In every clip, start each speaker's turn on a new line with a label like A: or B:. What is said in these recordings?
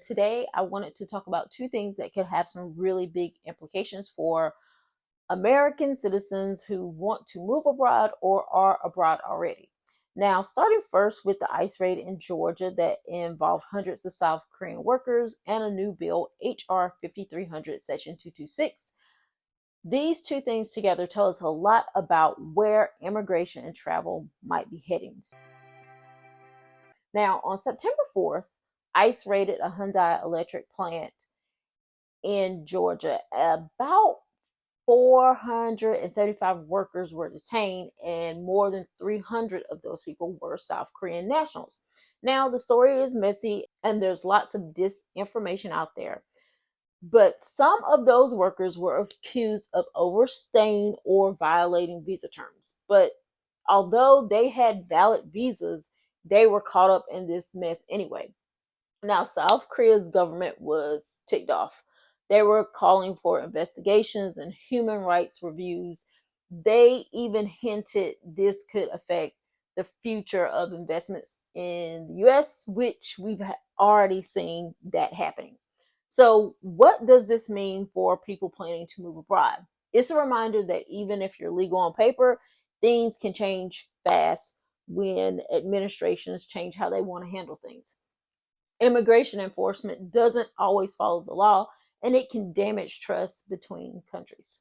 A: Today, I wanted to talk about two things that could have some really big implications for American citizens who want to move abroad or are abroad already. Now, starting first with the ICE raid in Georgia that involved hundreds of South Korean workers and a new bill, H.R. 5300, Section 226. These two things together tell us a lot about where immigration and travel might be heading. Now, on September 4th, ICE raided a Hyundai electric plant in Georgia. About 475 workers were detained, and more than 300 of those people were South Korean nationals. Now, the story is messy, and there's lots of disinformation out there. But some of those workers were accused of overstaying or violating visa terms. But although they had valid visas, they were caught up in this mess anyway. Now, South Korea's government was ticked off. They were calling for investigations and human rights reviews. They even hinted this could affect the future of investments in the US, which we've already seen that happening. So, what does this mean for people planning to move abroad? It's a reminder that even if you're legal on paper, things can change fast when administrations change how they want to handle things. Immigration enforcement doesn't always follow the law, and it can damage trust between countries.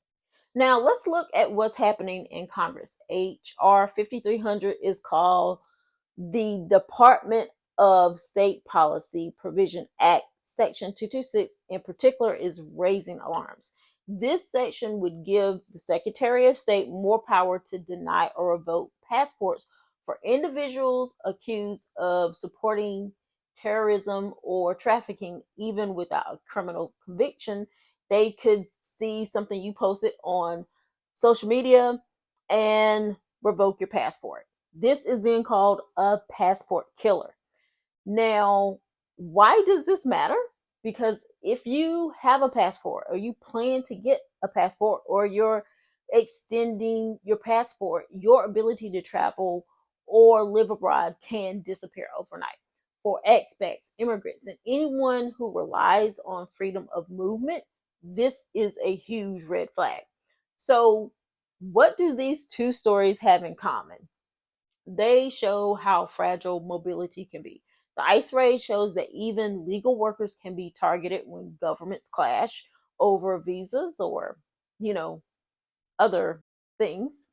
A: Now, let's look at what's happening in Congress. H.R. 5300 is called the Department of State Policy Provision Act. Section 226 in particular is raising alarms. This section would give the Secretary of State more power to deny or revoke passports for individuals accused of supporting terrorism or trafficking, even without a criminal conviction. They could see something you posted on social media and revoke your passport. This is being called a passport killer. Now, why does this matter? Because if you have a passport or you plan to get a passport or you're extending your passport, your ability to travel or live abroad can disappear overnight. For expats, immigrants, and anyone who relies on freedom of movement, this is a huge red flag. So, what do these two stories have in common? They show how fragile mobility can be. The ICE raid shows that even legal workers can be targeted when governments clash over visas or, other things.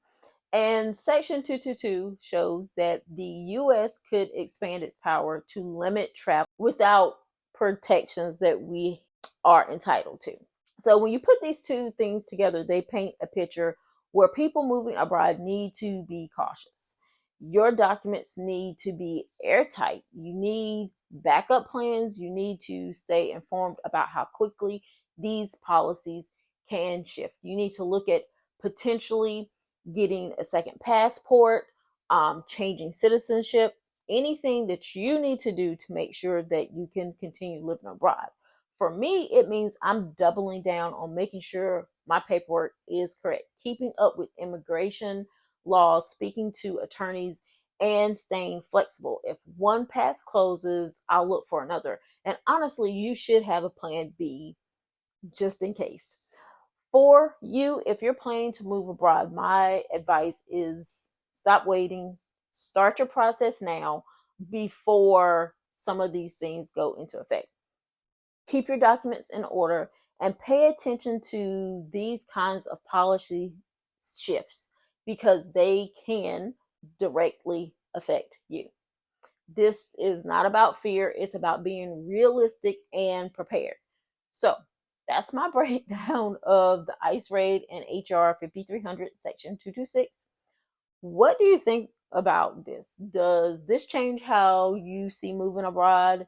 A: And Section 222 shows that the U.S. could expand its power to limit travel without protections that we are entitled to. So when you put these two things together, they paint a picture where people moving abroad need to be cautious. Your documents need to be airtight. You need backup plans. You need to stay informed about how quickly these policies can shift. You need to look at potentially getting a second passport, changing citizenship, anything that you need to do to make sure that you can continue living abroad. For me, it means I'm doubling down on making sure my paperwork is correct, keeping up with immigration laws, speaking to attorneys, and staying flexible. If one path closes, I'll look for another. And honestly, you should have a plan B just in case. For you, if you're planning to move abroad, my advice is stop waiting, start your process now before some of these things go into effect. Keep your documents in order and pay attention to these kinds of policy shifts because they can directly affect you. This is not about fear, it's about being realistic and prepared. So, that's my breakdown of the ICE raid and HR 5300 Section 226. What do you think about this? Does this change how you see moving abroad?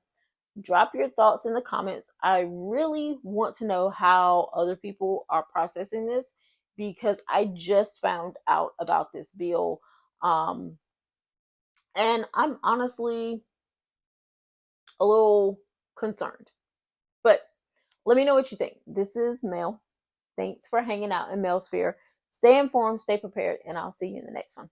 A: Drop your thoughts in the comments. I really want to know how other people are processing this because I just found out about this bill. And I'm honestly a little concerned. But let me know what you think. This is Mel. Thanks for hanging out in Melsphere. Stay informed, stay prepared, and I'll see you in the next one.